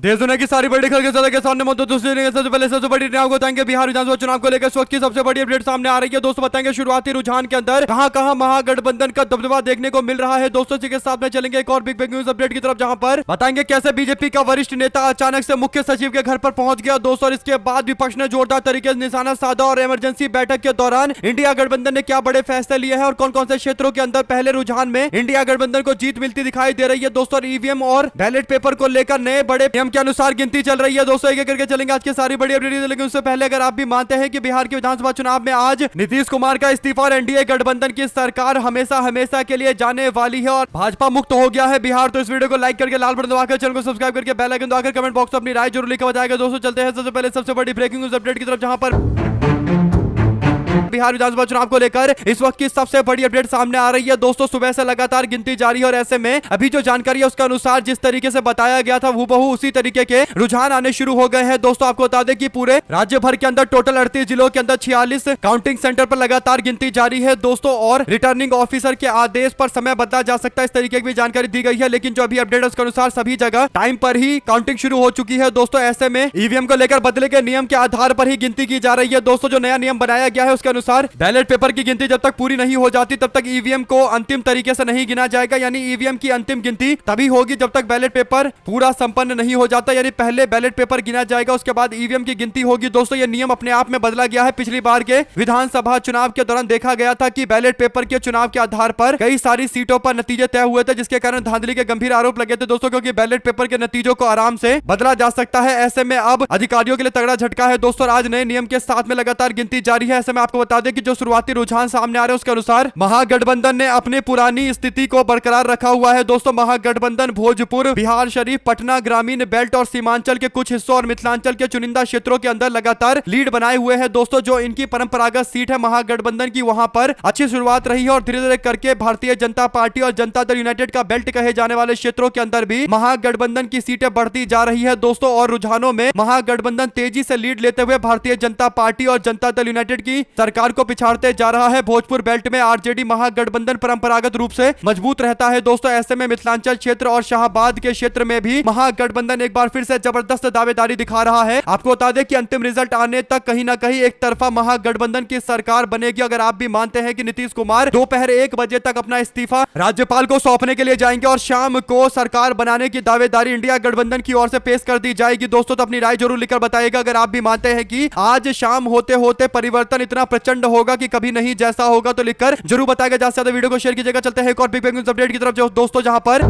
देश दुनिया की सारी बड़ी खबरें के सामने मौजूद दूसरी सबसे पहले सबसे बड़ी आपको बताएंगे बिहार विधानसभा चुनाव को लेकर इस वक्त की सबसे बड़ी अपडेट सामने आ रही है। दोस्तों बताएंगे शुरुआती रुझान के अंदर कहां महागठबंधन का दबदबा देखने को मिल रहा है। दोस्तों इसी के साथ में चलेंगे एक और बिग न्यूज अपडेट की तरफ, जहां पर बताएंगे कैसे बीजेपी का वरिष्ठ नेता अचानक से मुख्य सचिव के घर पर पहुंच गया। दोस्तों इसके बाद विपक्ष ने जोरदार तरीके से निशाना साधा और इमरजेंसी बैठक के दौरान इंडिया गठबंधन ने क्या बड़े फैसले लिए हैं और कौन कौन से क्षेत्रों के अंदर पहले रुझान में इंडिया गठबंधन को जीत मिलती दिखाई दे रही है। दोस्तों ईवीएम और बैलेट पेपर को लेकर नए बड़े नियम के अनुसार गिनती चल रही है। दोस्तों एक करके चलेंगे आज की सारी बड़ी अपडेट, लेकिन उससे पहले अगर आप भी मानते हैं कि बिहार के विधानसभा चुनाव में आज नीतीश कुमार का इस्तीफा और एनडीए गठबंधन की सरकार हमेशा के लिए जाने वाली है और भाजपा मुक्त हो गया है बिहार, तो इस वीडियो को लाइक करके लाल बटन दबाकर चैनल को सब्सक्राइब करके बेल आइकन दबाकर कमेंट बॉक्स में अपनी राय जरूर लिखकर बताएगा। दोस्तों चलते हैं सबसे पहले सबसे बड़ी ब्रेकिंग न्यूज अपडेट की तरफ, जहां पर बिहार विधानसभा चुनाव को लेकर इस वक्त की सबसे बड़ी अपडेट सामने आ रही है। दोस्तों सुबह से लगातार गिनती जारी है और ऐसे में अभी जो जानकारी है उसके अनुसार जिस तरीके से बताया गया था हूबहू उसी तरीके के रुझान आने शुरू हो गए हैं। दोस्तों आपको बता दें कि पूरे राज्य भर के अंदर टोटल 38 जिलों के अंदर 46 काउंटिंग सेंटर पर लगातार गिनती जारी है। दोस्तों और रिटर्निंग ऑफिसर के आदेश पर समय बदला जा सकता है, इस तरीके की भी जानकारी दी गई है, लेकिन जो अभी अपडेट है उसके अनुसार सभी जगह टाइम पर ही काउंटिंग शुरू हो चुकी है। दोस्तों ऐसे में ईवीएम को लेकर बदले के नियम के आधार पर ही गिनती की जा रही है। दोस्तों जो नया नियम बनाया गया है उसके अनुसार बैलेट पेपर की गिनती जब तक पूरी नहीं हो जाती तब तक ईवीएम को अंतिम तरीके से नहीं गिना जाएगा, यानी ईवीएम की अंतिम गिनती तभी होगी जब तक बैलेट पेपर पूरा संपन्न नहीं हो जाता, यानी पहले बैलेट पेपर गिना जाएगा उसके बाद ईवीएम की गिनती होगी। दोस्तों ये नियम अपने आप में बदला गया है। पिछली बार के विधानसभा चुनाव के दौरान देखा गया था कि बैलेट पेपर के चुनाव के आधार पर कई सारी सीटों पर नतीजे तय हुए थे, जिसके कारण धांधली के गंभीर आरोप लगे थे दोस्तों, क्योंकि बैलेट पेपर के नतीजों को आराम से बदला जा सकता है। ऐसे में अब अधिकारियों के लिए तगड़ा झटका है। दोस्तों आज नए नियम के साथ में लगातार गिनती जारी है। ऐसे में आपको बता दें कि जो शुरुआती रुझान सामने आ रहे हैं उसके अनुसार महागठबंधन ने अपनी पुरानी स्थिति को बरकरार रखा हुआ है। दोस्तों महागठबंधन भोजपुर, बिहार शरीफ, पटना, ग्रामीण बेल्ट और सीमांचल के कुछ हिस्सों और मिथिलांचल के चुनिंदा क्षेत्रों के अंदर लगातार लीड बनाए हुए है। दोस्तों जो इनकी परंपरागत सीट है महागठबंधन की, वहां पर अच्छी शुरुआत रही है और धीरे धीरे करके भारतीय जनता पार्टी और जनता दल यूनाइटेड का बेल्ट कहे जाने वाले क्षेत्रों के अंदर भी महागठबंधन की सीटें बढ़ती जा रही है। दोस्तों और रुझानों में महागठबंधन तेजी से लीड लेते हुए भारतीय जनता पार्टी और जनता दल यूनाइटेड की सरकार को पिछाड़ते जा रहा है। भोजपुर बेल्ट में आरजेडी महागठबंधन परंपरागत रूप से मजबूत रहता है। दोस्तों ऐसे में मिथिलांचल क्षेत्र और शाहबाद के क्षेत्र में भी महागठबंधन एक बार फिर से जबरदस्त दावेदारी दिखा रहा है। आपको बता दें कि अंतिम रिजल्ट आने तक कहीं ना कहीं एक तरफा महागठबंधन की सरकार बनेगी। अगर आप भी मानते हैं कि नीतीश कुमार दोपहर 1 बजे तक अपना इस्तीफा राज्यपाल को सौंपने के लिए जाएंगे और शाम को सरकार बनाने की दावेदारी इंडिया गठबंधन की ओर से पेश कर दी जाएगी, दोस्तों तो अपनी राय जरूर लिखकर बताइएगा। अगर आप भी मानते हैं कि आज शाम होते होते परिवर्तन इतना प्रचंड होगा कि कभी नहीं जैसा होगा, तो लिखकर जरूर बताएगा। ज्यादा से ज्यादा वीडियो को शेयर कीजिएगा। चलते हैं एक और बिग न्यूज अपडेट की तरफ जो दोस्तों, जहां पर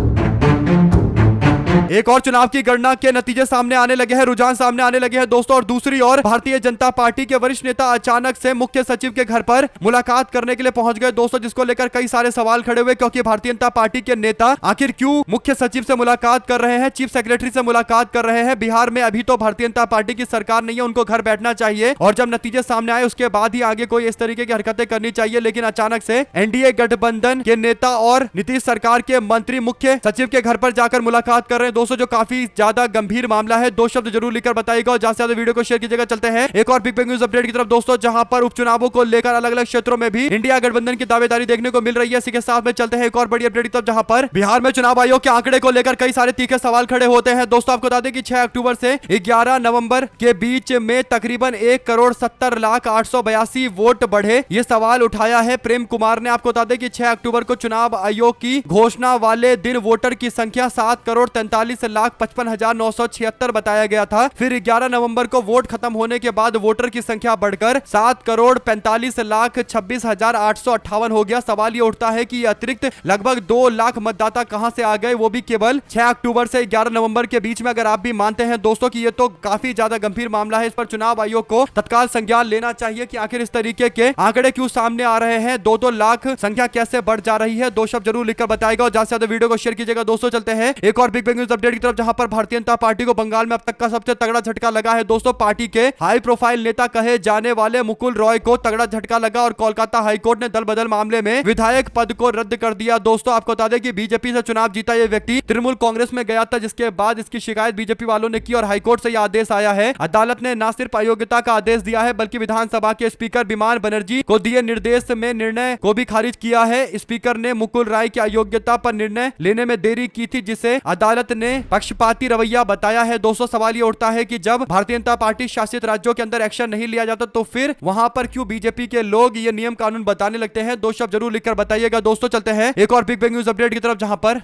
एक और चुनाव की गणना के नतीजे सामने आने लगे हैं, रुझान सामने आने लगे हैं दोस्तों। और दूसरी ओर भारतीय जनता पार्टी के वरिष्ठ नेता अचानक से मुख्य सचिव के घर पर मुलाकात करने के लिए पहुंच गए दोस्तों, जिसको लेकर कई सारे सवाल खड़े हुए, क्योंकि भारतीय जनता पार्टी के नेता आखिर क्यों मुख्य सचिव से मुलाकात कर रहे हैं, चीफ सेक्रेटरी से मुलाकात कर रहे हैं। बिहार में अभी तो भारतीय जनता पार्टी की सरकार नहीं है, उनको घर बैठना चाहिए और जब नतीजे सामने आए उसके बाद ही आगे कोई इस तरीके की हरकतें करनी चाहिए। लेकिन अचानक से एनडीए गठबंधन के नेता और नीतीश सरकार के मंत्री मुख्य सचिव के घर पर जाकर मुलाकात कर रहे हैं दोस्तों, जो काफी ज्यादा गंभीर मामला है। 2 शब्द जरूर लिखकर बताइएगा और ज्यादा से ज्यादा वीडियो को शेयर कीजिएगा। चलते हैं एक और बिग न्यूज अपडेट की तरफ दोस्तों, जहां पर उपचुनावों को लेकर अलग अलग क्षेत्रों में भी इंडिया गठबंधन की दावेदारी देखने को मिल रही है। इसी के साथ में चलते हैं एक और बड़ी अपडेट की तरफ, जहां पर बिहार में चुनाव आयोग के आंकड़े को लेकर कई सारे तीखे सवाल खड़े होते हैं दोस्तों। आपको बता दें कि 6 अक्टूबर से 11 नवंबर के बीच में तकरीबन 1,70,882 वोट बढ़े, ये सवाल उठाया है प्रेम कुमार ने। आपको बता दें कि 6 अक्टूबर को चुनाव आयोग की घोषणा वाले दिन वोटर की संख्या 7,43,55,976 बताया गया था। फिर 11 नवंबर को वोट खत्म होने के बाद वोटर की संख्या बढ़कर 7,45,26,858 हो गया। सवाल ये उठता है कि अतिरिक्त लगभग 2 लाख मतदाता कहां से आ गए, वो भी केवल 6 अक्टूबर से 11 नवंबर के बीच में। अगर आप भी मानते हैं दोस्तों कि ये तो काफी ज्यादा गंभीर मामला है, इस पर चुनाव आयोग को तत्काल संज्ञान लेना चाहिए कि आखिर इस तरीके के आंकड़े क्यों सामने आ रहे हैं, 2-2 लाख संख्या कैसे बढ़ जा रही है। 2 शब्द जरूर लिखकर बताएगा और ज्यादा से ज्यादा वीडियो को शेयर कीजिएगा। दोस्तों चलते हैं एक और बिग न्यूज अपडेट की तरफ, जहां पर भारतीय जनता पार्टी को बंगाल में अब तक का सबसे तगड़ा झटका लगा है दोस्तों। पार्टी के हाई प्रोफाइल नेता कहे जाने वाले मुकुल रॉय को तगड़ा झटका लगा और कोलकाता हाईकोर्ट ने दल बदल मामले में विधायक पद को रद्द कर दिया। दोस्तों आपको बता दें कि बीजेपी से चुनाव जीता यह व्यक्ति तृणमूल कांग्रेस में गया था, जिसके बाद इसकी शिकायत बीजेपी वालों ने की और हाईकोर्ट से यह आदेश आया है। अदालत ने न सिर्फ अयोग्यता का आदेश दिया है बल्कि विधानसभा के स्पीकर विमान बनर्जी को दिए निर्देश में निर्णय को भी खारिज किया है। स्पीकर ने मुकुल रॉय की अयोग्यता पर निर्णय लेने में देरी की थी, जिसे अदालत भारत ने पक्षपाती रवैया बताया है। दोस्तों सवाल ये उठता है कि जब भारतीय जनता पार्टी शासित राज्यों के अंदर एक्शन नहीं लिया जाता तो फिर वहां पर क्यों बीजेपी के लोग ये नियम कानून बताने लगते हैं। दो शब्द जरूर लिखकर बताइएगा। दोस्तों चलते हैं एक और बिग न्यूज अपडेट की तरफ, जहां पर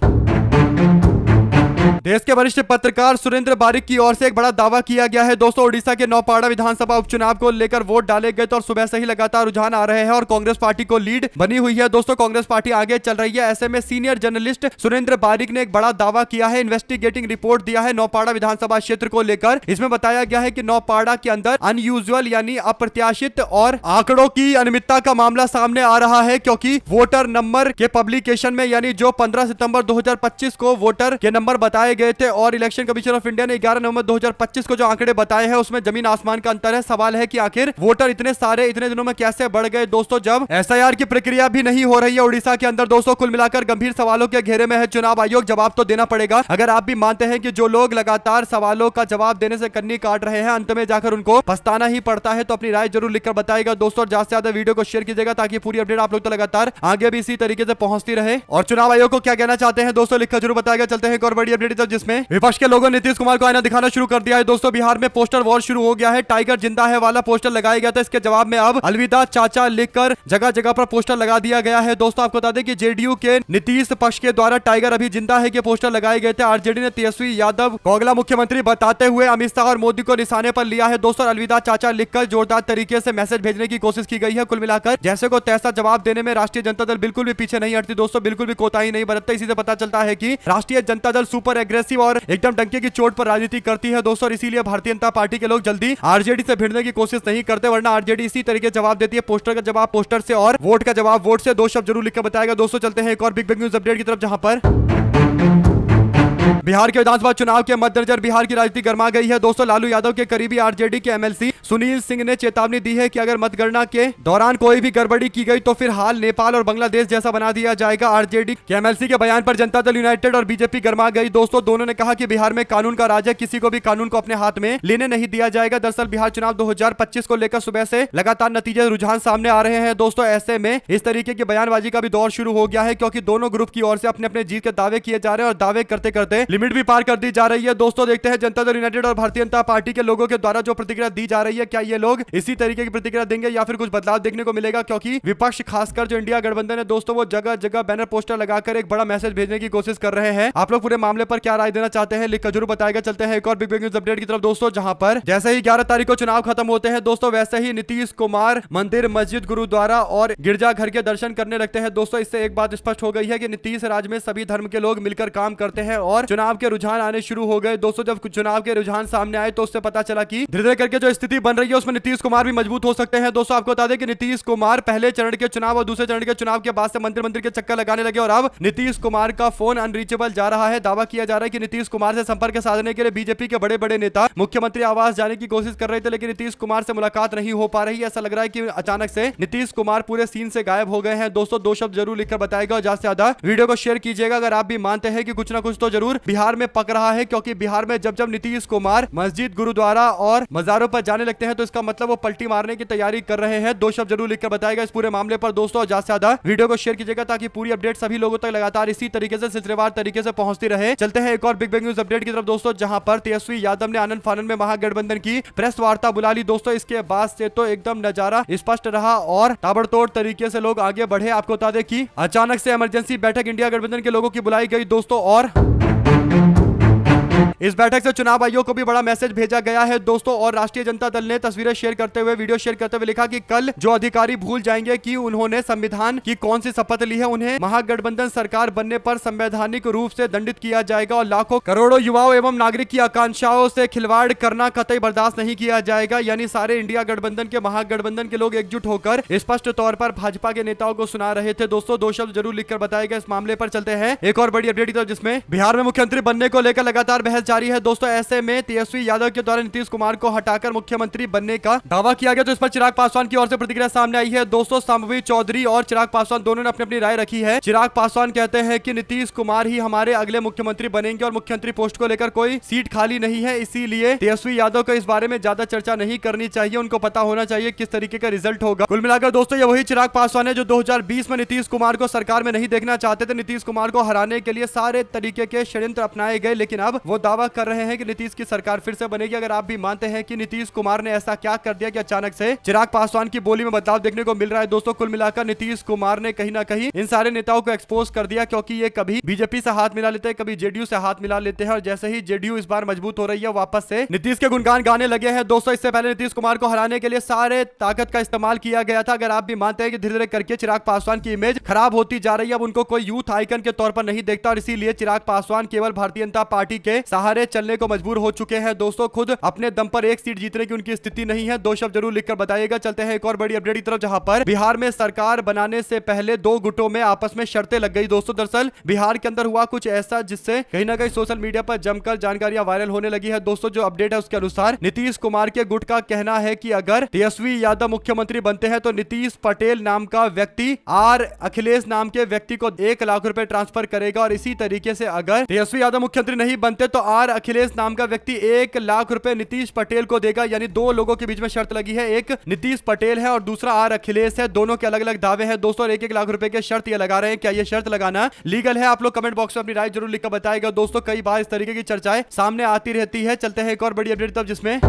देश के वरिष्ठ पत्रकार सुरेंद्र बारिक की ओर से एक बड़ा दावा किया गया है। दोस्तों ओडिशा के नौपाड़ा विधानसभा उपचुनाव को लेकर वोट डाले गए तो और सुबह से ही लगातार रुझान आ रहे हैं और कांग्रेस पार्टी को लीड बनी हुई है। दोस्तों कांग्रेस पार्टी आगे चल रही है। ऐसे में सीनियर जर्नलिस्ट सुरेंद्र बारिक ने एक बड़ा दावा किया है, इन्वेस्टिगेटिंग रिपोर्ट दिया है नौपाड़ा विधानसभा क्षेत्र को लेकर। इसमें बताया गया है कि नौपाड़ा के अंदर अनयूजुअल यानी अप्रत्याशित और आंकड़ों की अनियमितता का मामला सामने आ रहा है, क्योंकि वोटर नंबर के पब्लिकेशन में यानी जो 15 सितंबर 2025 को वोटर के नंबर बताए गए थे और इलेक्शन कमीशन ऑफ इंडिया ने 11 नवंबर 2025 को जो आंकड़े बताए हैं उसमें जमीन आसमान का अंतर है। सवाल है कि आखिर वोटर इतने सारे इतने दिनों में कैसे बढ़ गए। दोस्तों जब एसआईआर की प्रक्रिया भी नहीं हो रही है उड़ीसा के अंदर, दोस्तों कुल मिलाकर गंभीर सवालों के घेरे में है चुनाव आयोग। जवाब तो देना पड़ेगा। अगर आप भी मानते हैं कि जो लोग लगातार सवालों का जवाब देने से कन्नी काट रहे हैं अंत में जाकर उनको पछताना ही पड़ता है, तो अपनी राय जरूर लिखकर बताएगा। दोस्तों ज्यादा से ज्यादा वीडियो को शेयर कीजिएगा ताकि पूरी अपडेट आप लोग तो लगातार आगे भी इसी तरीके से पहुंचती रहे। और चुनाव आयोग को क्या कहना चाहते हैं दोस्तों लिखकर जरूर बताएगा। चलते हैं एक और बड़ी अपडेट जिसमें विपक्ष के लोगों ने नीतीश कुमार को आईना दिखाना शुरू कर दिया है। दोस्तों बिहार में पोस्टर वॉर शुरू हो गया है। टाइगर जिंदा है वाला पोस्टर लगाया गया था, इसके जवाब में अब अलविदा चाचा लिखकर जगह जगह पर पोस्टर लगा दिया गया है। दोस्तों आपको बता दें कि जेडीयू के नीतीश पक्ष के द्वारा टाइगर अभी जिंदा है के पोस्टर लगाए गए थे। आरजेडी ने तेजस्वी यादव को अगला मुख्यमंत्री बताते हुए अमित शाह और मोदी को निशाने पर लिया है। दोस्तों अलविदा चाचा लिखकर जोरदार तरीके से मैसेज भेजने की कोशिश की गई है। कुल मिलाकर जैसे को तैसा जवाब देने में राष्ट्रीय जनता दल बिल्कुल भी पीछे नहीं हटती। दोस्तों बिल्कुल भी कोताही नहीं बरतता। इसी से पता चलता है कि राष्ट्रीय जनता दल सुपर एग्रेसिव और एकदम डंके की चोट पर राजनीति करती है दोस्तों। इसीलिए भारतीय जनता पार्टी के लोग जल्दी आरजेडी से भिड़ने की कोशिश नहीं करते, वरना आरजेडी इसी तरीके जवाब देती है। पोस्टर का जवाब पोस्टर से और वोट का जवाब वोट से। दो शब्द जरूर लिखकर बताएगा। दोस्तों चलते हैं एक और बिग न्यूज अपडेट की तरफ, जहां पर बिहार के विधानसभा चुनाव के मद्देनजर बिहार की राजनीति गर्मा गई है। दोस्तों लालू यादव के करीबी आरजेडी के एमएलसी सुनील सिंह ने चेतावनी दी है कि अगर मतगणना के दौरान कोई भी गड़बड़ी की गई तो फिर हाल नेपाल और बांग्लादेश जैसा बना दिया जाएगा। आरजेडी के एमएलसी के बयान पर जनता दल यूनाइटेड और बीजेपी गर्मा गई। दोस्तों दोनों ने कहा कि बिहार में कानून का राज है, किसी को भी कानून को अपने हाथ में लेने नहीं दिया जाएगा। दरअसल बिहार चुनाव 2025 को लेकर सुबह से लगातार नतीजे रुझान सामने आ रहे हैं। दोस्तों ऐसे में इस तरीके की बयानबाजी का भी दौर शुरू हो गया है, क्योंकि दोनों ग्रुप की ओर से अपने अपने जीत के दावे किए जा रहे हैं और दावे करते करते लिमिट भी पार कर दी जा रही है। दोस्तों देखते हैं जनता दल यूनाइटेड और भारतीय जनता पार्टी के लोगों के द्वारा जो प्रतिक्रिया दी जा रही है, क्या ये लोग इसी तरीके की प्रतिक्रिया देंगे या फिर कुछ बदलाव देखने को मिलेगा। क्योंकि विपक्ष खासकर जो इंडिया गठबंधन है दोस्तों वो जगह जगह बैनर पोस्टर लगाकर एक बड़ा मैसेज भेजने की कोशिश कर रहे हैं। आप लोग पूरे मामले पर क्या राय देना चाहते हैं लिखकर जरूर बताएगा। चलते हैं एक और बिग न्यूज अपडेट की तरफ दोस्तों, जहां पर जैसे ही 11 तारीख को चुनाव खत्म होते हैं दोस्तों वैसे ही नीतीश कुमार मंदिर मस्जिद गुरुद्वारा और गिरजाघर के दर्शन करने लगते हैं। दोस्तों इससे एक बात स्पष्ट हो गई है कि नीतीश राज में सभी धर्म के लोग मिलकर काम करते हैं और चुनाव के रुझान आने शुरू हो गए। दोस्तों जब चुनाव के रुझान सामने आए तो उससे पता चला कि धीरे धीरे करके जो स्थिति बन रही है उसमें नीतीश कुमार भी मजबूत हो सकते हैं। दोस्तों आपको बता दें कि नीतीश कुमार पहले चरण के चुनाव और दूसरे चरण के चुनाव के बाद से मंदिर के चक्कर लगाने लगे और अब नीतीश कुमार का फोन अनरीचेबल जा रहा है। दावा किया जा रहा है कि नीतीश कुमार से संपर्क साधने के लिए बीजेपी के बड़े बड़े नेता मुख्यमंत्री आवास जाने की कोशिश कर रहे थे, लेकिन नीतीश कुमार से मुलाकात नहीं हो पा रही। ऐसा लग रहा है कि अचानक से नीतीश कुमार पूरे सीन से गायब हो गए हैं। दोस्तों दो शब्द जरूर लिखकर बताएगा और ज्यादा से ज्यादा वीडियो को शेयर कीजिएगा अगर आप भी मानते हैं कि कुछ ना कुछ तो जरूर बिहार में पक रहा है, क्योंकि बिहार में जब जब नीतीश कुमार मस्जिद गुरुद्वारा और मजारों पर जाने लगते हैं तो इसका मतलब वो पलटी मारने की तैयारी कर रहे हैं। दो शब्द जरूर लिखकर बताएगा इस पूरे मामले पर दोस्तों। ज्यादा से ज्यादा वीडियो को शेयर कीजिएगा ताकि पूरी अपडेट सभी लोगों तक लगातार इसी तरीके से सिलसिलेवार तरीके से पहुंचती रहे। चलते हैं एक और बिग न्यूज अपडेट की तरफ दोस्तों, जहां पर तेजस्वी यादव ने आनंद फानंद में महागठबंधन की प्रेस वार्ता बुला ली। दोस्तों इसके बाद से तो एकदम नजारा स्पष्ट रहा और ताबड़तोड़ तरीके से लोग आगे बढ़े। आपको बता दें कि अचानक से इमरजेंसी बैठक इंडिया गठबंधन के लोगों की बुलाई गई दोस्तों और इस बैठक से चुनाव आयोग को भी बड़ा मैसेज भेजा गया है दोस्तों। और राष्ट्रीय जनता दल ने तस्वीरें शेयर करते हुए वीडियो शेयर करते हुए लिखा कि कल जो अधिकारी भूल जाएंगे कि उन्होंने संविधान की कौन सी शपथ ली है, उन्हें महागठबंधन सरकार बनने पर संवैधानिक रूप से दंडित किया जाएगा और लाखों करोड़ों युवाओं एवं नागरिक की आकांक्षाओं से खिलवाड़ करना कतई बर्दाश्त नहीं किया जाएगा। यानी सारे इंडिया गठबंधन के महागठबंधन के लोग एकजुट होकर स्पष्ट तौर पर भाजपा के नेताओं को सुना रहे थे। दोस्तों दो शब्द जरूर लिखकर बताएगा इस मामले पर। चलते हैं एक और बड़ी अपडेट की तरफ, जिसमें बिहार में मुख्यमंत्री बनने को लेकर लगातार बहस जारी है दोस्तों। ऐसे में तेजस्वी यादव के द्वारा नीतीश कुमार को हटाकर मुख्यमंत्री बनने का दावा किया गया, तो इस पर चिराग पासवान की ओर से प्रतिक्रिया सामने आई है दोस्तों। संबित चौधरी और चिराग पासवान दोनों ने अपनी अपनी राय रखी है। चिराग पासवान कहते हैं कि नीतीश कुमार ही हमारे अगले मुख्यमंत्री बनेंगे और मुख्यमंत्री पोस्ट को लेकर कोई सीट खाली नहीं है, इसीलिए तेजस्वी यादव को इस बारे में ज्यादा चर्चा नहीं करनी चाहिए, उनको पता होना चाहिए किस तरीके का रिजल्ट होगा। कुल मिलाकर दोस्तों ये वही चिराग पासवान है जो 2020 में नीतीश कुमार को सरकार में नहीं देखना चाहते थे। नीतीश कुमार को हराने के लिए सारे तरीके के षड्यंत्र अपनाए गए, लेकिन अब वो दावा कर रहे हैं कि नीतीश की सरकार फिर से बनेगी। अगर आप भी मानते हैं कि नीतीश कुमार ने ऐसा क्या कर दिया कि अचानक से चिराग पासवान की बोली में बदलाव देखने को मिल रहा है दोस्तों। कुल मिलाकर नीतीश कुमार ने कहीं ना कहीं इन सारे नेताओं को एक्सपोज कर दिया, क्योंकि ये कभी बीजेपी से हाथ मिला लेते हैं, कभी जेडीयू से हाथ मिला लेते हैं, और जैसे ही जेडीयू इस बार मजबूत हो रही है वापस से नीतीश के गुणगान गाने लगे हैं दोस्तों। इससे पहले नीतीश कुमार को हराने के लिए सारे ताकत का इस्तेमाल किया गया था। अगर आप भी मानते हैं कि धीरे धीरे करके चिराग पासवान की इमेज खराब होती जा रही है, अब उनको कोई यूथ आइकन के तौर पर नहीं देखता, और इसीलिए चिराग पासवान केवल भारतीय जनता पार्टी के सहारे चलने को मजबूर हो चुके हैं दोस्तों। खुद अपने दम पर एक सीट जीतने की उनकी स्थिति नहीं है। दो शब्द जरूर लिखकर बताइएगा। चलते हैं एक और बड़ी अपडेट की तरफ, जहां पर बिहार में सरकार बनाने से पहले दो गुटों में आपस में शर्तें लग गई दोस्तों। दरअसल बिहार के अंदर हुआ कुछ ऐसा जिससे कहीं ना कहीं सोशल मीडिया पर जमकर जानकारियां वायरल होने लगी है दोस्तों। जो अपडेट है उसके अनुसार नीतीश कुमार के गुट का कहना है कि अगर तेजस्वी यादव मुख्यमंत्री बनते हैं तो नीतीश पटेल नाम का व्यक्ति आर अखिलेश नाम के व्यक्ति को 1 लाख रुपए ट्रांसफर करेगा, और इसी तरीके से अगर तेजस्वी यादव मुख्यमंत्री नहीं बनते तो आर अखिलेश नाम का व्यक्ति 1 लाख रुपए नीतीश पटेल को देगा। यानी दो लोगों के बीच में शर्त लगी है, एक नीतीश पटेल है और दूसरा आर अखिलेश है। दोनों के अलग अलग दावे हैं दोस्तों, और 1-1 लाख रुपए के शर्त ये लगा रहे हैं। क्या ये शर्त लगाना लीगल है? आप लोग कमेंट बॉक्स में अपनी राय जरूर लिखकर बताएगा दोस्तों। कई बार इस तरीके की चर्चाएं सामने आती रहती है। चलते हैं एक और बड़ी अपडेट तब, जिसमें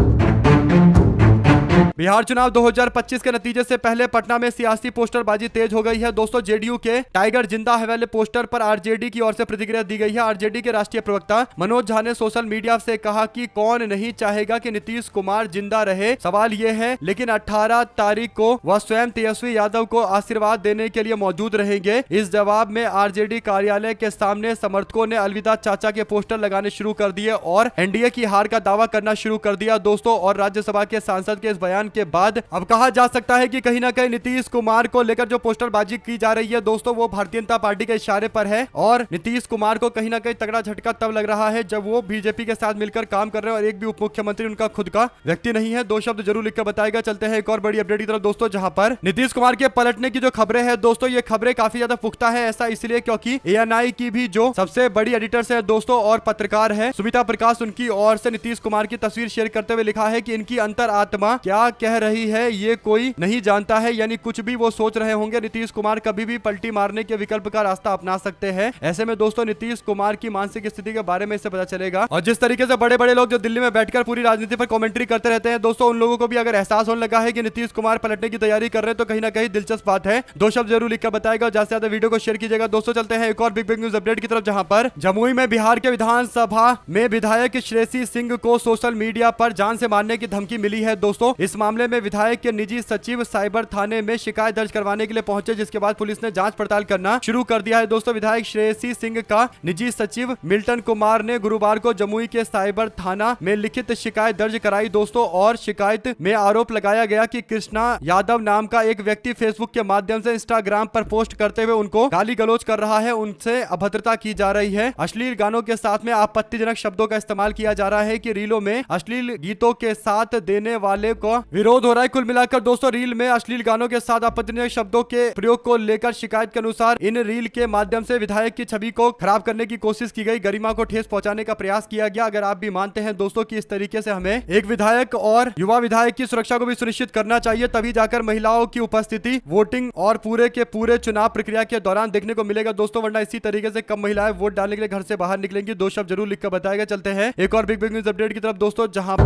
बिहार चुनाव 2025 के नतीजे से पहले पटना में सियासी पोस्टरबाजी तेज हो गई है दोस्तों। जेडीयू के टाइगर जिंदा है वाले पोस्टर पर आरजेडी की ओर से प्रतिक्रिया दी गई है। आरजेडी के राष्ट्रीय प्रवक्ता मनोज झा ने सोशल मीडिया से कहा कि कौन नहीं चाहेगा कि नीतीश कुमार जिंदा रहे, सवाल यह है लेकिन 18 तारीख को वह स्वयं तेजस्वी यादव को आशीर्वाद देने के लिए मौजूद रहेंगे। इस जवाब में आरजेडी कार्यालय के सामने समर्थकों ने अलविदा चाचा के पोस्टर लगाने शुरू कर दिए और एनडीए की हार का दावा करना शुरू कर दिया दोस्तों। और राज्यसभा के सांसद के इस बयान के बाद अब कहा जा सकता है कि कहीं ना कहीं नीतीश कुमार को लेकर जो पोस्टरबाजी की जा रही है दोस्तों, वो भारतीय जनता पार्टी के इशारे पर है। और नीतीश कुमार को कहीं ना कहीं तगड़ा झटका तब लग रहा है जब वो बीजेपी के साथ मिलकर काम कर रहे हैं और एक भी उप मुख्यमंत्री उनका खुद का व्यक्ति नहीं है। दो शब्द जरूर लिखकर बताएगा। चलते हैं एक और बड़ी अपडेट की तरफ दोस्तों, जहां पर नीतीश कुमार के पलटने की जो खबरें हैं दोस्तों, ये खबरें काफी ज्यादा पुख्ता है। ऐसा इसलिए क्योंकि एएनआई की भी जो सबसे बड़ी एडिटर्स है दोस्तों और पत्रकार है सुमिता प्रकाश, उनकी ओर से नीतीश कुमार की तस्वीर शेयर करते हुए लिखा है कि इनकी अंतरात्मा क्या कह रही है ये कोई नहीं जानता है। यानी कुछ भी वो सोच रहे होंगे, नीतीश कुमार कभी भी पलटी मारने के विकल्प का रास्ता अपना सकते हैं। ऐसे में दोस्तों नीतीश कुमार की मानसिक स्थिति के बारे में इससे पता चलेगा। और जिस तरीके से बड़े बड़े लोग जो दिल्ली में बैठकर पूरी राजनीति पर कमेंट्री करते रहते हैं दोस्तों, उन लोगों को भी अगर एहसास होने लगा है कि नीतीश कुमार पलटने की तैयारी कर रहे हैं तो कहीं ना कहीं दिलचस्प बात है। दो शब्द जरूर लिखकर बताएगा और ज्यादा से ज्यादा वीडियो को शेयर कीजिएगा दोस्तों। चलते हैं एक और बिग न्यूज अपडेट की तरफ, जहां पर जमुई में बिहार के विधानसभा में विधायक श्रेयसी सिंह को सोशल मीडिया पर जान से मारने की धमकी मिली है दोस्तों। इस मामले में विधायक के निजी सचिव साइबर थाने में शिकायत दर्ज करवाने के लिए पहुंचे, जिसके बाद पुलिस ने जांच पड़ताल करना शुरू कर दिया है दोस्तों। विधायक श्रेयसी सिंह का निजी सचिव मिल्टन कुमार ने गुरुवार को जमुई के साइबर थाना में लिखित शिकायत दर्ज कराई दोस्तों। और शिकायत में आरोप लगाया गया कि कृष्णा यादव नाम का एक व्यक्ति फेसबुक के माध्यम से इंस्टाग्राम पर पोस्ट करते हुए उनको गाली गलौज कर रहा है, उनसे अभद्रता की जा रही है, अश्लील गानों के साथ में आपत्तिजनक शब्दों का इस्तेमाल किया जा रहा है कि रीलों में अश्लील गीतों के साथ देने वाले को विरोध हो रहा है। कुल मिलाकर दोस्तों रील में अश्लील गानों के साथ आपत्तिजनक शब्दों के प्रयोग को लेकर शिकायत के अनुसार इन रील के माध्यम से विधायक की छवि को खराब करने की कोशिश की गई, गरिमा को ठेस पहुंचाने का प्रयास किया गया। अगर आप भी मानते हैं दोस्तों कि इस तरीके से हमें एक विधायक और युवा विधायक की सुरक्षा को भी सुनिश्चित करना चाहिए, तभी जाकर महिलाओं की उपस्थिति वोटिंग और पूरे के पूरे चुनाव प्रक्रिया के दौरान देखने को मिलेगा दोस्तों, वरना इसी तरीके से कम महिलाएं वोट डालने के लिए घर से बाहर निकलेंगी। दो शब्द जरूर लिखकर बताएगा। चलते हैं एक और बिग न्यूज अपडेट की तरफ दोस्तों, जहां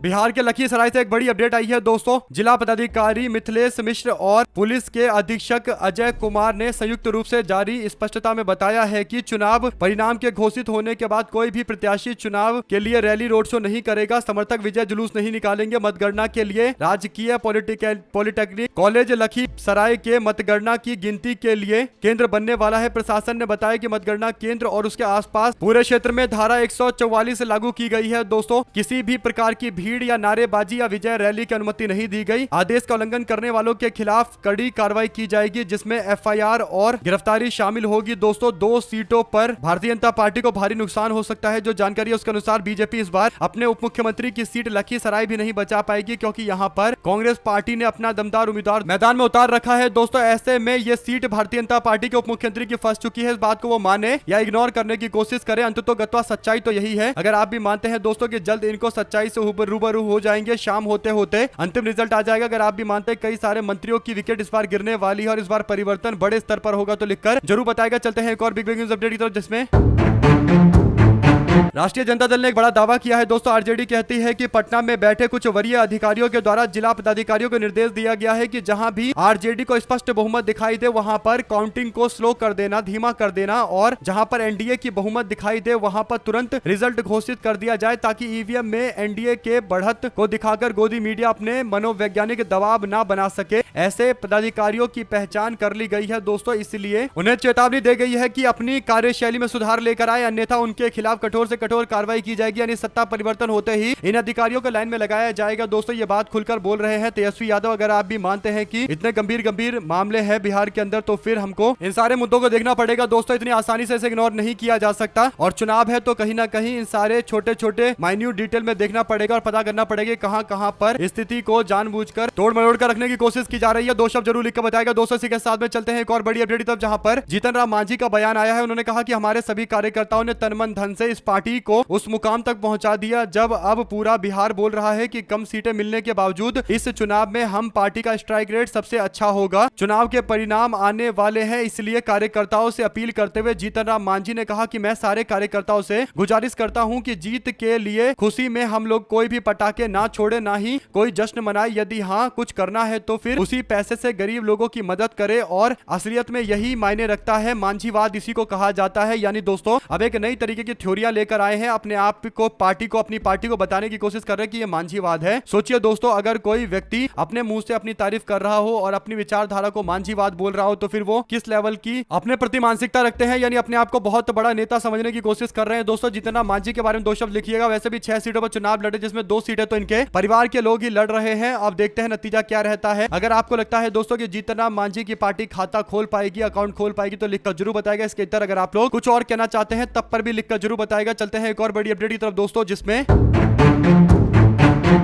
बिहार के लखीसराय से एक बड़ी अपडेट आई है दोस्तों। जिला पदाधिकारी मिथिलेश मिश्र और पुलिस के अधीक्षक अजय कुमार ने संयुक्त रूप से जारी स्पष्टता में बताया है कि चुनाव परिणाम के घोषित होने के बाद कोई भी प्रत्याशी चुनाव के लिए रैली रोड शो नहीं करेगा, समर्थक विजय जुलूस नहीं निकालेंगे। मतगणना के लिए राजकीय पॉलिटेक्निक कॉलेज लखीसराय के मतगणना की गिनती के लिए केंद्र बनने वाला है। प्रशासन ने बताया कि मतगणना केंद्र और उसके आसपास पूरे क्षेत्र में धारा 144 लागू की गई है दोस्तों। किसी भी प्रकार की भीड़ या नारेबाजी या विजय रैली की अनुमति नहीं दी गई। आदेश का उल्लंघन करने वालों के खिलाफ कड़ी कार्रवाई की जाएगी, जिसमें एफआईआर और गिरफ्तारी शामिल होगी। दोस्तों 2 सीटों पर भारतीय जनता पार्टी को भारी नुकसान हो सकता है। जो जानकारी है उसके अनुसार बीजेपी इस बार अपने उप मुख्यमंत्री की सीट लखीसराय भी नहीं बचा पाएगी, क्योंकि यहाँ पर कांग्रेस पार्टी ने अपना दमदार उम्मीदवार मैदान में उतार रखा है। दोस्तों ऐसे में ये सीट भारतीय जनता पार्टी के उप मुख्यमंत्री की फंस चुकी है। इस बात को वो माने या इग्नोर करने की कोशिश करे, अंततोगत्वा सच्चाई तो यही है। अगर आप भी मानते हैं दोस्तों कि जल्द इनको सच्चाई से रूबरू हो जाएंगे, शाम होते होते अंतिम रिजल्ट आ जाएगा। अगर आप भी मानते हैं कई सारे मंत्रियों की विकेट इस बार गिरने वाली है और इस बार परिवर्तन बड़े स्तर पर होगा, तो लिखकर जरूर बताएगा। चलते हैं एक और बिग न्यूज अपडेट की तरफ, जिसमें राष्ट्रीय जनता दल ने एक बड़ा दावा किया है। दोस्तों आरजेडी कहती है कि पटना में बैठे कुछ वरीय अधिकारियों के द्वारा जिला पदाधिकारियों को निर्देश दिया गया है कि जहां भी आरजेडी को स्पष्ट बहुमत दिखाई दे वहां पर काउंटिंग को स्लो कर देना, धीमा कर देना, और जहां पर एनडीए की बहुमत दिखाई दे वहां पर तुरंत रिजल्ट घोषित कर दिया जाए, ताकि ईवीएम में एनडीए के बढ़त को दिखाकर गोदी मीडिया अपने मनोवैज्ञानिक दबाव ना बना सके। ऐसे पदाधिकारियों की पहचान कर ली गई है दोस्तों, इसलिए उन्हें चेतावनी दी गई है कि अपनी कार्यशैली में सुधार लेकर आए, अन्यथा उनके खिलाफ कठोर से कठोर कार्रवाई की जाएगी। यानी सत्ता परिवर्तन होते ही इन अधिकारियों को लाइन में लगाया जाएगा। दोस्तों ये बात खुलकर बोल रहे हैं तेजस्वी यादव। अगर आप भी मानते हैं कि इतने गंभीर मामले हैं बिहार के अंदर, तो फिर हमको इन सारे मुद्दों को देखना पड़ेगा। दोस्तों इतनी आसानी से इसे इग्नोर नहीं किया जा सकता, और चुनाव है तो कहीं ना कहीं इन सारे छोटे छोटे माइन्यूट डिटेल में देखना पड़ेगा और पता करना पड़ेगा कहां पर स्थिति को जानबूझकर तोड़ मरोड़ कर रखने की कोशिश की जा रही है। 2 शब्द जरूर लिख कर बताएगा। दोस्तों इसी के साथ में चलते हैं एक और बड़ी अपडेट की तरफ, जहां पर जीतन राम मांझी का बयान आया है। उन्होंने कहा कि हमारे सभी कार्यकर्ताओं ने तन मन धन से इस पार्टी को उस मुकाम तक पहुंचा दिया जब अब पूरा बिहार बोल रहा है कि कम सीटें मिलने के बावजूद इस चुनाव में हम पार्टी का स्ट्राइक रेट सबसे अच्छा होगा। चुनाव के परिणाम आने वाले हैं, इसलिए कार्यकर्ताओं से अपील करते हुए जीतन राम मांझी ने कहा कि मैं सारे कार्यकर्ताओं से गुजारिश करता हूं कि जीत के लिए खुशी में हम लोग कोई भी पटाखे ना छोड़े, ना ही कोई जश्न मनाए। यदि हाँ कुछ करना है तो फिर उसी पैसे से गरीब लोगों की मदद करे, और असलियत में यही मायने रखता है। मांझीवाद इसी को कहा जाता है। यानी दोस्तों अब एक नई तरीके की थ्योरियां लेकर आए हैं, अपने आप को अपनी पार्टी को बताने की कोशिश कर रहे हैं कि ये मांझीवाद है। सोचिए दोस्तों, अगर कोई व्यक्ति अपने मुंह से अपनी तारीफ कर रहा हो और अपनी विचारधारा को मांझीवाद बोल रहा हो, तो फिर वो किस लेवल की अपने प्रति मानसिकता रखते हैं। यानी अपने आप को बहुत बड़ा नेता समझने की कोशिश कर रहे हैं। दोस्तों जितना मांझी के बारे में 2 शब्द लिखिएगा। वैसे भी 6 सीटों पर चुनाव लड़े, जिसमें 2 सीटें तो इनके परिवार के लोग ही लड़ रहे हैं। अब देखते हैं नतीजा क्या रहता है। अगर आपको लगता है दोस्तों कि जीतन राम मांझी की पार्टी खाता खोल पाएगी, अकाउंट खोल पाएगी, तो लिखकर जरूर बताएगा। इसके इतर अगर आप लोग कुछ और कहना चाहते हैं तब पर भी लिखकर जरूर बताएगा। चलते हैं एक और बड़ी अपडेट की तरफ दोस्तों, जिसमें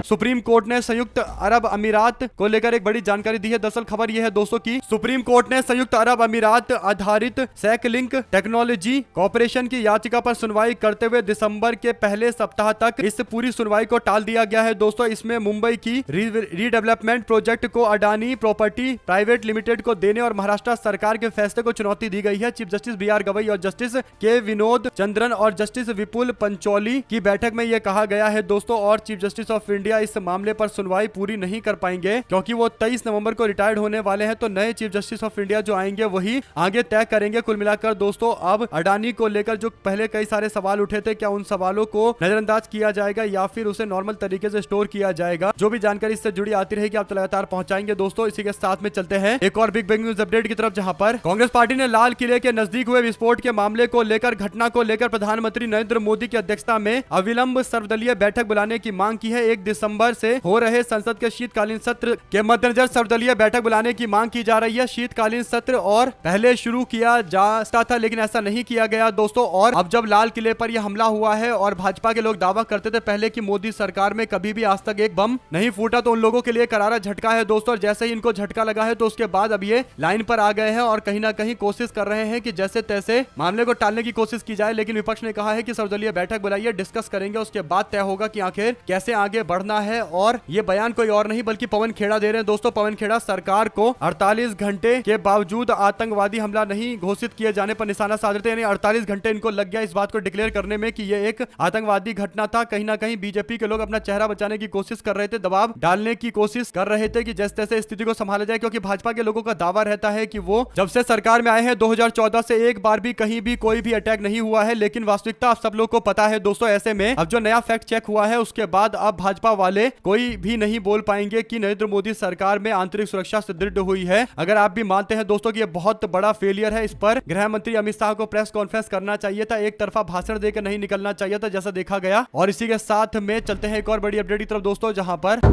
सुप्रीम कोर्ट ने संयुक्त अरब अमीरात को लेकर एक बड़ी जानकारी दी है। दरअसल खबर यह है दोस्तों की सुप्रीम कोर्ट ने संयुक्त अरब अमीरात आधारित सैकलिंक टेक्नोलॉजी कॉर्पोरेशन की याचिका पर सुनवाई करते हुए दिसंबर के पहले सप्ताह तक इस पूरी सुनवाई को टाल दिया गया है। दोस्तों इसमें मुंबई की रीडेवलपमेंट प्रोजेक्ट को अडानी प्रॉपर्टी प्राइवेट लिमिटेड को देने और महाराष्ट्र सरकार के फैसले को चुनौती दी गई है। चीफ जस्टिस BR गवई और जस्टिस के विनोद चंद्रन और जस्टिस विपुल पंचौली की बैठक में यह कहा गया है दोस्तों। और चीफ जस्टिस ऑफ इंडिया इस मामले पर सुनवाई पूरी नहीं कर पाएंगे, क्योंकि वो 23 नवंबर को रिटायर्ड होने वाले हैं। तो नए चीफ जस्टिस ऑफ इंडिया जो आएंगे वही आगे तय करेंगे। कुल मिलाकर दोस्तों अब अडानी को लेकर जो पहले कई सारे सवाल उठे थे, क्या उन सवालों को नजरअंदाज किया जाएगा या फिर उसे नॉर्मल तरीके से स्टोर किया जाएगा। जो भी जानकारी इससे जुड़ी आती रहेगी आप लगातार पहुंचाएंगे दोस्तों। इसी के साथ में चलते हैं एक और बिग न्यूज अपडेट की तरफ, जहां पर कांग्रेस पार्टी ने लाल किले के नजदीक हुए विस्फोट के मामले को लेकर घटना को लेकर प्रधानमंत्री नरेंद्र मोदी की अध्यक्षता में अविलंब सर्वदलीय बैठक बुलाने की मांग की है। 1 दिसंबर से हो रहे संसद के शीतकालीन सत्र के मद्देनजर सर्वदलीय बैठक बुलाने की मांग की जा रही है। शीतकालीन सत्र और पहले शुरू किया जा सकता था, लेकिन ऐसा नहीं किया गया दोस्तों। और अब जब लाल किले पर यह हमला हुआ है और भाजपा के लोग दावा करते थे पहले कि मोदी सरकार में कभी भी आज तक एक बम नहीं फूटा, तो उन लोगों के लिए करारा झटका है दोस्तों। और जैसे ही इनको झटका लगा है तो उसके बाद अब ये लाइन पर आ गए हैं और कहीं ना कहीं कोशिश कर रहे हैं कि जैसे तैसे मामले को टालने की कोशिश की जाए। लेकिन विपक्ष ने कहा है कि सर्वदलीय बैठक बुलाइए, डिस्कस करेंगे, उसके बाद तय होगा कि आखिर कैसे आगे बढ़ना है। और ये बयान कोई और नहीं बल्कि पवन खेड़ा दे रहे हैं दोस्तों। पवन खेड़ा सरकार को 48 घंटे के बावजूद आतंकवादी हमला नहीं घोषित किए जाने पर निशाना साध रहे थे। यानी 48 घंटे इनको लग गया इस बात को डिक्लेयर करने में कि यह एक आतंकवादी घटना था। कहीं ना कहीं बीजेपी के लोग अपना चेहरा बचाने की कोशिश कर रहे थे, दबाव डालने की कोशिश कर रहे थे कि जैसे तैसे स्थिति को संभाला जाए, क्योंकि भाजपा के लोगों का दावा रहता है कि वो जब से सरकार में आए हैं 2014 से एक बार भी कहीं भी कोई भी अटैक नहीं हुआ है। लेकिन वास्तविकता आप सब लोग को पता है दोस्तों। ऐसे में अब जो नया फैक्ट चेक हुआ है उसके बाद अब भाजपा भाजपा वाले कोई भी नहीं बोल पाएंगे कि नरेंद्र मोदी सरकार में आंतरिक सुरक्षा सुदृढ़ हुई है। अगर आप भी मानते हैं दोस्तों कि ये बहुत बड़ा फेलियर है, इस पर गृह मंत्री अमित शाह को प्रेस कॉन्फ्रेंस करना चाहिए था, एक तरफा भाषण देकर नहीं निकलना चाहिए था जैसा देखा गया। और इसी के साथ में चलते हैं एक और बड़ी अपडेट की तरफ दोस्तों, जहां पर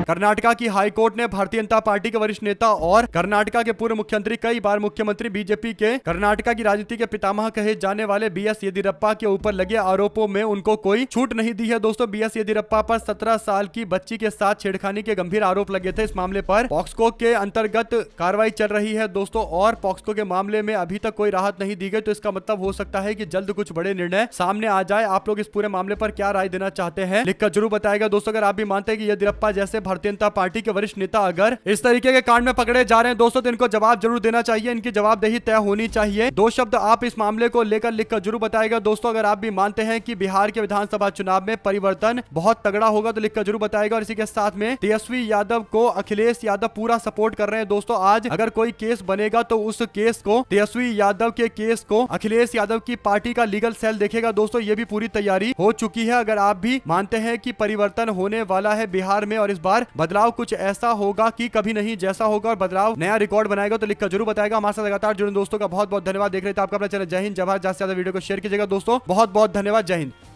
कर्नाटका की हाई कोर्ट ने भारतीय जनता पार्टी के वरिष्ठ नेता और कर्नाटका के पूर्व मुख्यमंत्री, कई बार मुख्यमंत्री बीजेपी के कर्नाटका की राजनीति के पितामह कहे जाने वाले बीएस येदियुरप्पा के ऊपर लगे आरोपों में उनको कोई छूट नहीं दी है। दोस्तों, बीएस येदियुरप्पा पर 17 साल की बच्ची के साथ छेड़खानी के गंभीर आरोप लगे थे। इस मामले पर पॉक्सको के अंतर्गत कार्रवाई चल रही है दोस्तों, और पॉक्सको के मामले में अभी तक कोई राहत नहीं दी गई, तो इसका मतलब हो सकता है कि जल्द कुछ बड़े निर्णय सामने आ जाए। आप लोग इस पूरे मामले पर क्या राय देना चाहते हैं, लिखकर जरूर बताएगा दोस्तों। अगर आप भी मानते हैं कि येदियुरप्पा जैसे भारतीय जनता पार्टी के वरिष्ठ नेता अगर इस तरीके के कांड में पकड़े जा रहे हैं दोस्तों, तो इनको जवाब जरूर देना चाहिए, इनकी जवाबदेही तय होनी चाहिए। दो शब्द आप इस मामले को लेकर लिखकर जरूर बताएगा दोस्तों। अगर आप भी मानते हैं कि बिहार के विधानसभा चुनाव में परिवर्तन बहुत तगड़ा होगा, तो लिखकर जरूर बताएगा। और इसी के साथ में तेजस्वी यादव को अखिलेश यादव पूरा सपोर्ट कर रहे हैं दोस्तों। आज अगर कोई केस बनेगा तो उस केस को, तेजस्वी यादव के केस को अखिलेश यादव की पार्टी का लीगल सेल देखेगा दोस्तों। ये भी पूरी तैयारी हो चुकी है। अगर आप भी मानते हैं कि परिवर्तन होने वाला है बिहार में और इस बार बदलाव कुछ ऐसा होगा कि कभी नहीं जैसा होगा और बदलाव नया रिकॉर्ड बनाएगा, तो लिखकर जरूर बताएगा। हमारे साथ लगातार जुड़े दोस्तों का बहुत बहुत धन्यवाद। देख रहे थे आपका अपना चैनल जय हिंद जय भारत। ज्यादा से ज्यादा वीडियो को शेयर कीजिएगा दोस्तों। बहुत बहुत धन्यवाद। जय हिंद।